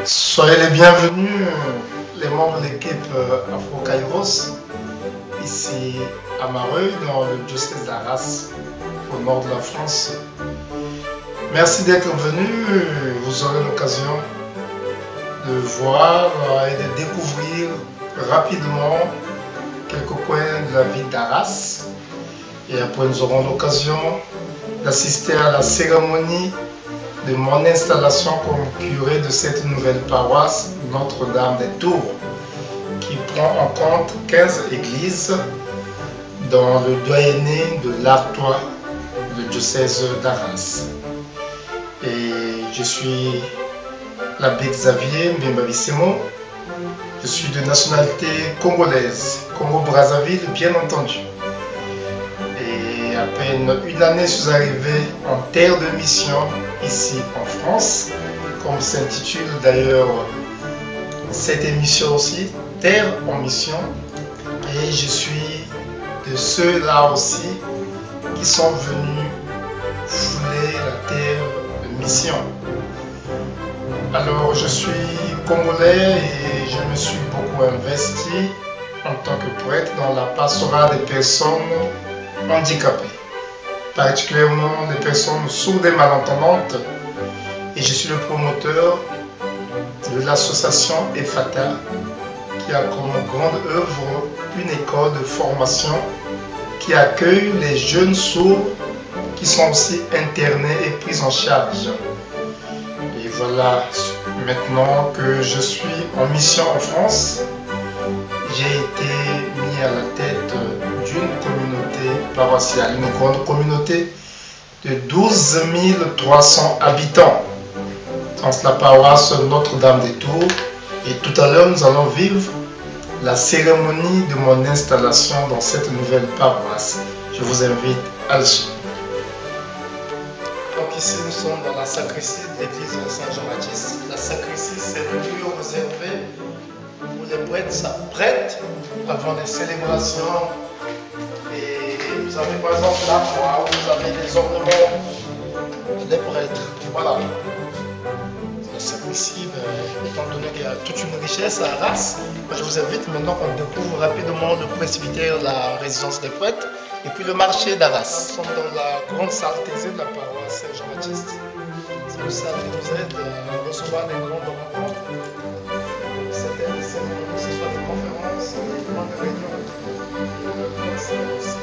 Soyez les bienvenus, les membres de l'équipe Afro-Kairos, ici à Mareuil, dans le diocèse d'Arras, au nord de la France. Merci d'être venus. Vous aurez l'occasion de voir et de découvrir rapidement quelques coins de la ville d'Arras. Et après, nous aurons l'occasion d'assister à la cérémonie de mon installation comme curé de cette nouvelle paroisse Notre-Dame des Tours, qui prend en compte 15 églises dans le doyenné de l'Artois, le diocèse d'Arras. Et je suis l'abbé Xavier Mbemba-Bissemo. Je suis de nationalité congolaise, Congo-Brazzaville bien entendu. Et à peine une année, je suis arrivé en terre de mission ici en France, comme s'intitule d'ailleurs cette émission aussi, Terre en mission. Et je suis de ceux-là aussi qui sont venus fouler la terre de mission. Alors je suis congolais et je me suis beaucoup investi en tant que prêtre dans la pastorale des personnes handicapées, particulièrement des personnes sourdes et malentendantes, et je suis le promoteur de l'association EFATA, qui a comme grande œuvre une école de formation qui accueille les jeunes sourds qui sont aussi internés et pris en charge. Et voilà, maintenant que je suis en mission en France, j'ai été mis à la tête d'une communauté paroissiale, une grande communauté de 12 300 habitants dans la paroisse Notre-Dame des Tours. Et tout à l'heure, nous allons vivre la cérémonie de mon installation dans cette nouvelle paroisse. Je vous invite à le suivre. Donc ici, nous sommes dans la sacristie de l'église Saint-Jean-Baptiste. La sacristie, c'est le lieu réservé où les prêtres s'apprêtent avant les célébrations. Et vous avez par exemple là, où vous avez des ornements des prêtres. Voilà. La sacristie, étant donné qu'il y a toute une richesse à Arras, je vous invite maintenant qu'on découvre rapidement le presbytère de la résidence des prêtres et puis le marché d'Arras. Nous sommes dans la grande salle taisée de la paroisse Saint-Jean-Baptiste. C'est une salle qui nous aide à recevoir des grandes rencontres. Certaines cérémonies, ce soit des conférences, des grandes réunions,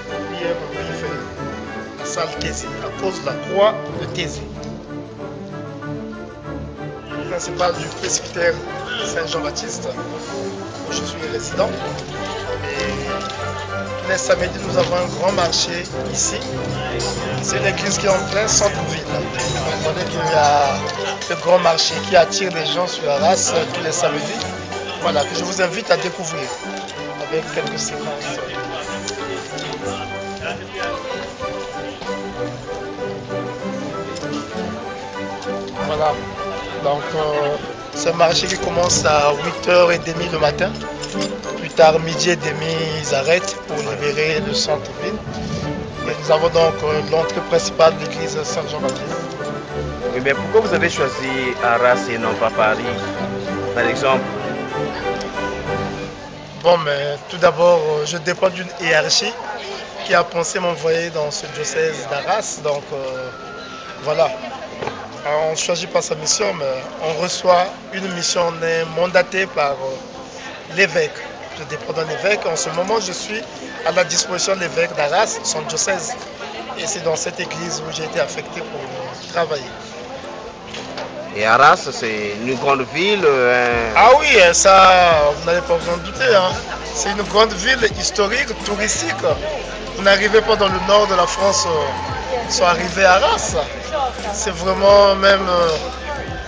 des prières périphériques. La salle taisée, à cause de la croix de Thésée. Le principal du presbytère Saint-Jean-Baptiste, où je suis résident. Et tous les samedis, nous avons un grand marché ici. C'est une église qui est en plein centre-ville. Vous voyez qu'il y a le grand marché qui attire les gens sur Arras tous les samedis. Voilà, que je vous invite à découvrir avec quelques séquences. Voilà, donc c'est un marché qui commence à 8h30 le matin. Plus tard, midi et demi, ils arrêtent pour libérer le centre-ville. Et nous avons donc l'entrée principale de l'église Saint-Jean-Baptiste. Oui, mais pourquoi vous avez choisi Arras et non pas Paris, par exemple? Bon, mais tout d'abord, je dépends d'une hiérarchie qui a pensé m'envoyer dans ce diocèse d'Arras. Donc voilà. Alors, on ne choisit pas sa mission, mais on reçoit une mission. On est mandaté par l'évêque. Je dépends d'un évêque. En ce moment, je suis à la disposition de l'évêque d'Arras, son diocèse. Et c'est dans cette église où j'ai été affecté pour travailler. Et Arras, c'est une grande ville. Ah oui, ça, vous n'allez pas vous en douter. Hein. C'est une grande ville historique, touristique. Vous n'arrivez pas dans le nord de la France, sont arrivés à Arras. C'est vraiment même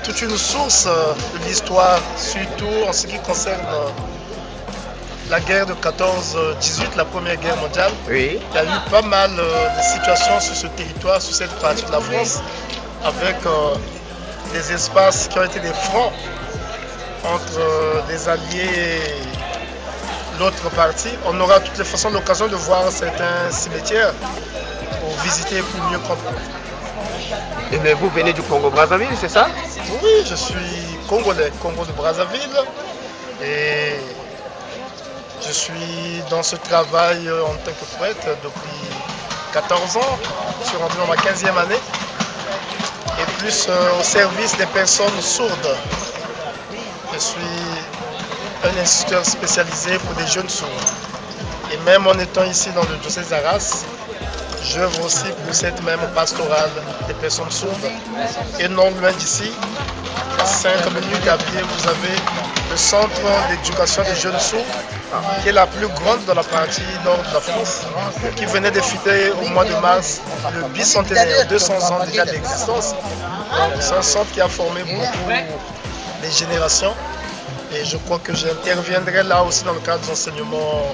toute une source de l'histoire, surtout en ce qui concerne la guerre de 14-18, la première guerre mondiale. Oui. Il y a eu pas mal de situations sur ce territoire, sur cette partie de la France, avec des espaces qui ont été des fronts entre les Alliés et l'autre partie. On aura de toutes les façons l'occasion de voir certains cimetières pour visiter et pour mieux comprendre. Mais vous venez du Congo-Brazzaville, c'est ça? Oui, je suis congolais, Congo de Brazzaville. Et je suis dans ce travail en tant que prêtre depuis 14 ans. Je suis rentré dans ma 15e année. Et plus au service des personnes sourdes. Je suis un instituteur spécialisé pour des jeunes sourds. Et même en étant ici dans le diocèse d'Arras, j'œuvre aussi pour cette même pastorale des personnes sourdes. Et non loin d'ici, à 5 minutes à pied, vous avez le centre d'éducation des jeunes sourds, qui est la plus grande dans la partie nord de la France, qui venait de fêter au mois de mars le bicentenaire, 200 ans déjà d'existence. C'est un centre qui a formé beaucoup de générations. Et je crois que j'interviendrai là aussi dans le cadre des enseignements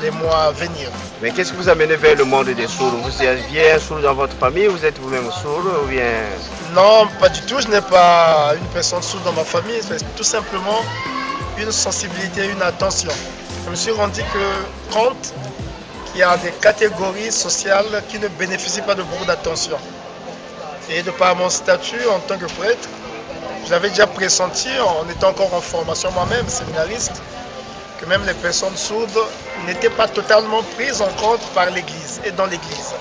les mois à venir. Mais qu'est-ce que vous amenez vers le monde des sourds? Vous aviez un sourd dans votre famille? Vous êtes vous-même sourd ou bien... Non, pas du tout. Je n'ai pas une personne sourde dans ma famille. C'est tout simplement une sensibilité, une attention. Je me suis rendu compte qu'il y a des catégories sociales qui ne bénéficient pas de beaucoup d'attention. Et de par mon statut en tant que prêtre, j'avais déjà pressenti, en étant encore en formation moi-même, séminariste, que même les personnes sourdes n'étaient pas totalement prises en compte par l'Église et dans l'Église.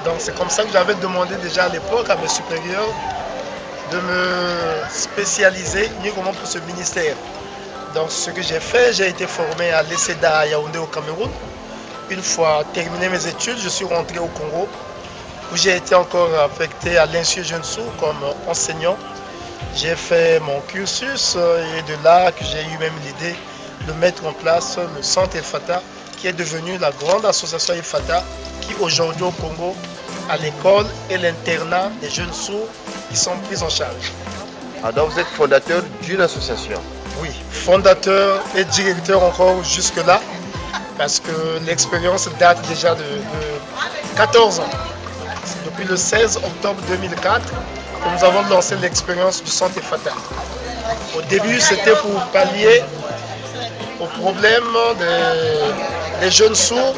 Donc c'est comme ça que j'avais demandé déjà à l'époque à mes supérieurs de me spécialiser uniquement pour ce ministère. Donc ce que j'ai fait, j'ai été formé à l'ECEDA à Yaoundé au Cameroun. Une fois terminé mes études, je suis rentré au Congo, où j'ai été encore affecté à l'Institut Jeunes Sourds comme enseignant. J'ai fait mon cursus et de là que j'ai eu même l'idée de mettre en place le centre EFATA, qui est devenu la grande association EFATA, qui aujourd'hui au Congo a l'école et l'internat des jeunes sourds qui sont pris en charge. Ah, donc vous êtes fondateur d'une association? Oui, fondateur et directeur encore jusque-là, parce que l'expérience date déjà de 14 ans. C'est depuis le 16 octobre 2004 que nous avons lancé l'expérience du centre EFATA. Au début, c'était pour pallier au problème des jeunes sourds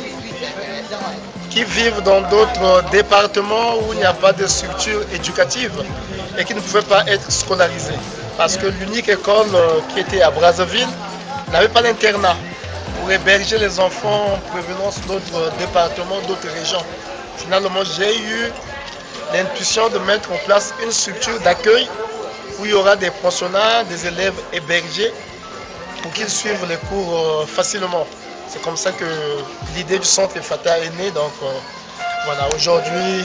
qui vivent dans d'autres départements où il n'y a pas de structure éducative et qui ne pouvaient pas être scolarisés. Parce que l'unique école qui était à Brazzaville n'avait pas d'internat pour héberger les enfants en provenance d'autres départements, d'autres régions. Finalement, j'ai eu l'intuition de mettre en place une structure d'accueil où il y aura des pensionnats, des élèves hébergés pour qu'ils suivent les cours facilement. C'est comme ça que l'idée du centre EFATA est née. Donc voilà, aujourd'hui,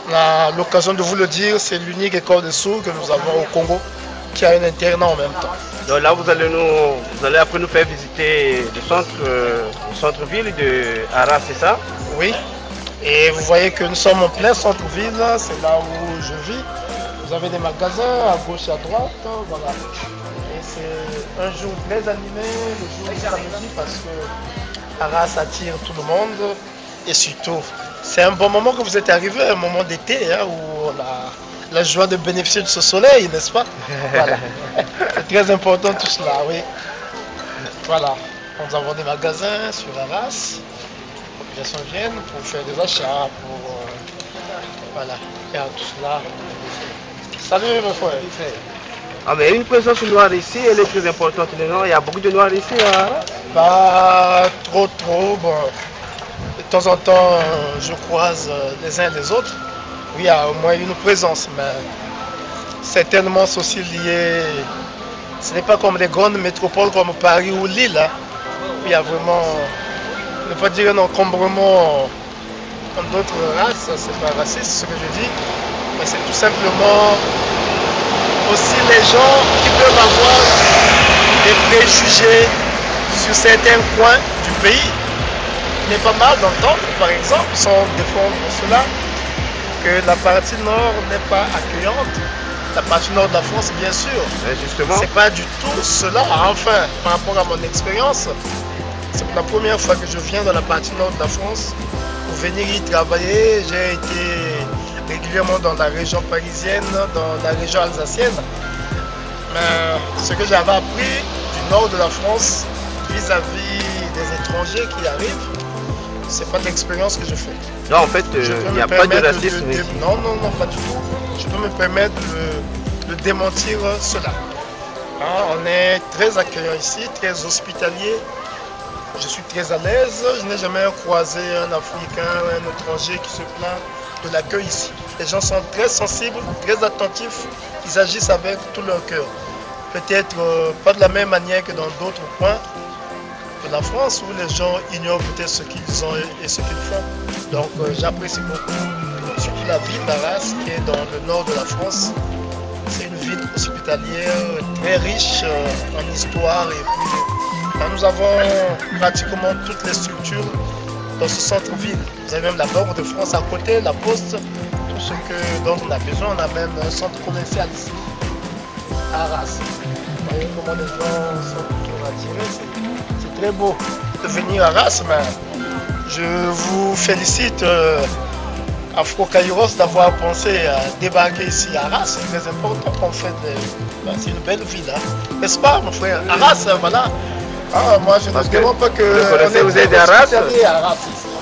on a l'occasion de vous le dire, c'est l'unique école de sourds que nous avons au Congo qui a un internat en même temps. Donc là, vous allez après nous faire visiter le centre-ville de Arras, c'est ça? Oui, et vous voyez que nous sommes en plein centre-ville, c'est là où je vis. Vous avez des magasins à gauche et à droite, voilà. Et c'est un jour très animé, le jour de samedi, parce que Arras attire tout le monde. Et surtout, c'est un bon moment que vous êtes arrivé, un moment d'été, hein, où on a la joie de bénéficier de ce soleil, n'est-ce pas? Voilà. C'est très important tout cela, oui. Voilà. Nous avons des magasins sur Arras. Les populations viennent pour faire des achats, pour voilà, faire tout cela. Salut mon frère. Ah, mais une présence noire ici, elle est très importante. Il y a beaucoup de noirs ici. Hein? Pas trop. Bon. De temps en temps, je croise les uns les autres. Oui, il y a au moins une présence, mais certainement c'est aussi lié. Ce n'est pas comme les grandes métropoles comme Paris ou Lille. Hein. Il y a vraiment, ne pas dire un encombrement comme d'autres races, c'est pas raciste ce que je dis, mais c'est tout simplement aussi les gens qui peuvent avoir des préjugés sur certains coins du pays. Il est pas mal d'entendre, par exemple, sans défendre cela, que la partie nord n'est pas accueillante. La partie nord de la France, bien sûr. Justement. C'est pas du tout cela. Enfin, par rapport à mon expérience, c'est la première fois que je viens dans la partie nord de la France pour venir y travailler. J'ai été régulièrement dans la région parisienne, dans la région alsacienne. Mais ce que j'avais appris du nord de la France vis-à-vis des étrangers qui arrivent, c'est pas l'expérience que je fais. Non, en fait, il n'y a pas de racisme. Non, pas du tout. Je peux me permettre de de démentir cela. Hein, on est très accueillant ici, très hospitalier. Je suis très à l'aise. Je n'ai jamais croisé un Africain, un étranger qui se plaint de l'accueil ici. Les gens sont très sensibles, très attentifs. Ils agissent avec tout leur cœur. Peut-être pas de la même manière que dans d'autres coins de la France où les gens ignorent peut-être ce qu'ils ont et ce qu'ils font. Donc j'apprécie beaucoup surtout la ville d'Arras qui est dans le nord de la France. C'est une ville hospitalière très riche en histoire et puis nous avons pratiquement toutes les structures dans ce centre-ville. Vous avez même la Banque de France à côté, la Poste, tout ce dont on a besoin. On a même un centre commercial ici, à Arras. Vous voyez comment les gens sont toujours attirés. C'est très beau de venir à Arras, mais je vous félicite Afro-Kairos d'avoir pensé à débarquer ici à Arras. C'est très important qu'on fait. C'est une belle ville, hein. N'est-ce pas, mon frère? Arras, voilà. Ah, moi, je ne demande pas que. Vous êtes d'Arras?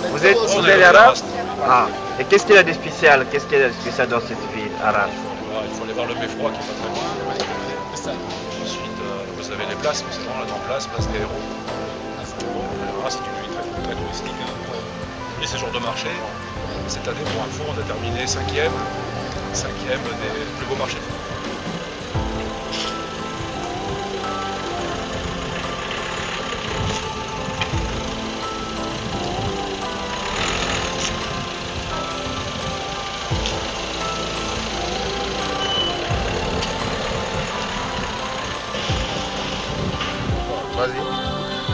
Vous êtes d'Arras? Ah. Et qu'est-ce qu'il y a de spécial? Qu'est-ce qu'il y a de spécial dans cette ville, Arras? Il faut aller voir le beffroi qui est pas très loin. Ensuite, vous avez les places, c'est dans la grande place des héros. Arras, c'est une ville très touristique. Hein. Les séjours de marché. Cette année, pour info, on a terminé 5e des plus beaux marchés.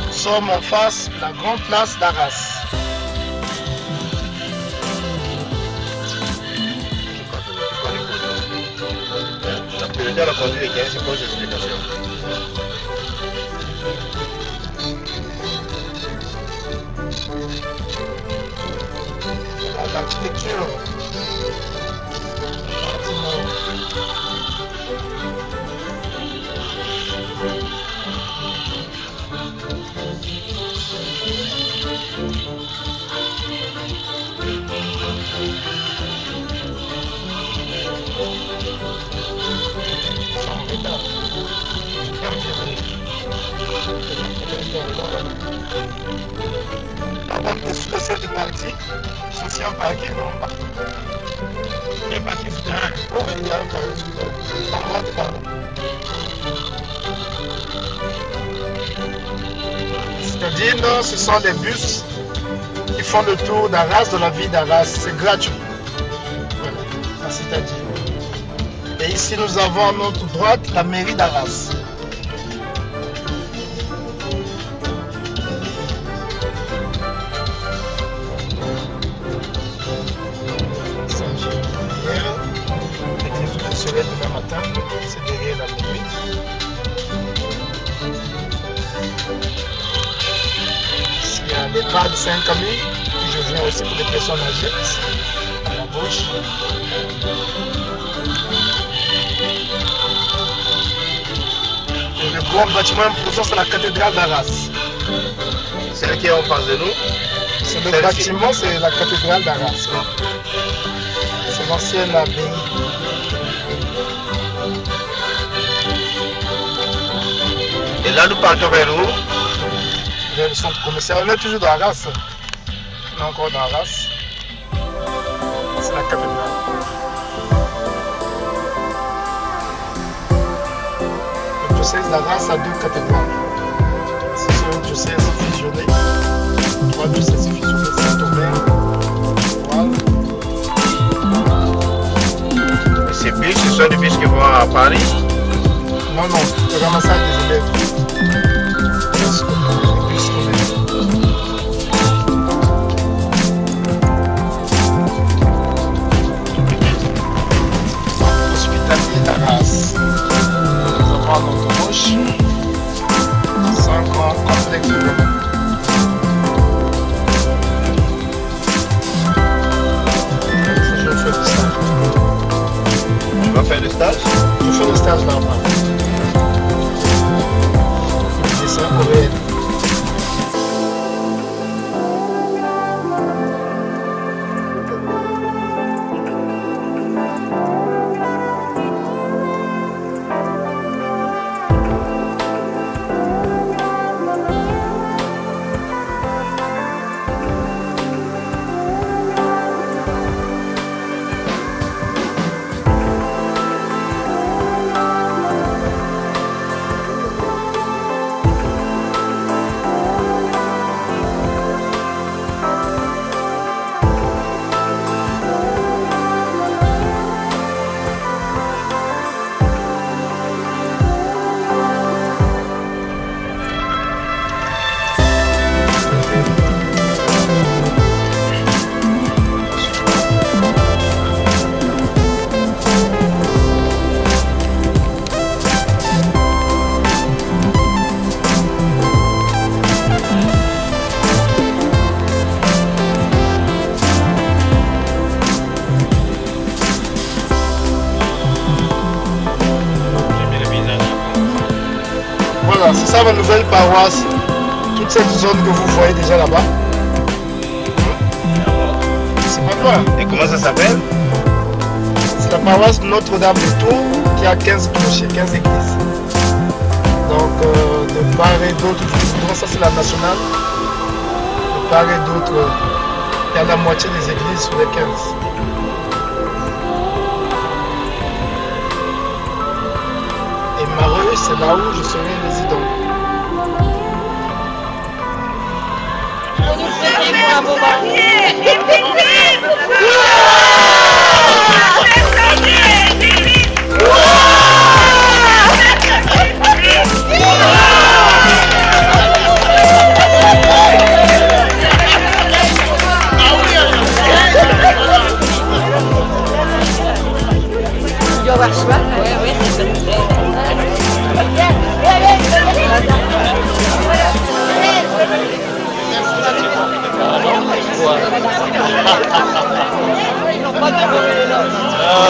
Nous sommes en face de la grande place d'Arras. La conduite est 15, c'est quoi cette explication? L'architecture. De cette partie, c'est un parking en bas. Il y a un parking il y a un parking. C'est-à-dire, non, ce sont des bus qui font le tour d'Arras, de la ville d'Arras. C'est gratuit. Voilà, c'est-à-dire. Et ici, nous avons à notre droite la mairie d'Arras. Demain matin, c'est derrière la mairie. Il y a des bras de Saint-Camille, je viens aussi pour les personnes âgées, à la gauche. Et le grand bâtiment imposant, c'est la cathédrale d'Arras. C'est là qui est en face de nous? C'est le bâtiment, c'est la cathédrale d'Arras. C'est l'ancienne abbaye. Et là, nous partons vers où? Vers le centre commercial. On est toujours dans Arras. On est encore dans Arras. C'est la cathédrale. Le diocèse d'Arras a 2 cathédrales. C'est un diocèse fusionné. 3 diocèses fusionnés. Saint-Omer. Voilà. Ces bus, ce sont des bus qui vont à Paris? Non, le ramassage des élèves. Hospitalier d'Arras. Nous avons à notre gauche 5 ans complexe de domaine. Je fais du stage. Tu vas faire le stage? Je fais le stage là-bas. C'est un coréen. Voilà, c'est ça ma nouvelle paroisse. Toute cette zone que vous voyez déjà là-bas. C'est pas loin. Et comment ça s'appelle? C'est la paroisse Notre-Dame de Tours qui a 15 clochers, 15 églises. Donc de part et d'autre, donc ça c'est la nationale. De part et d'autre, il y a la moitié des églises sur les 15. Et Mareuil, c'est là où je serai résident. Il doit avoir soif, oui, c'est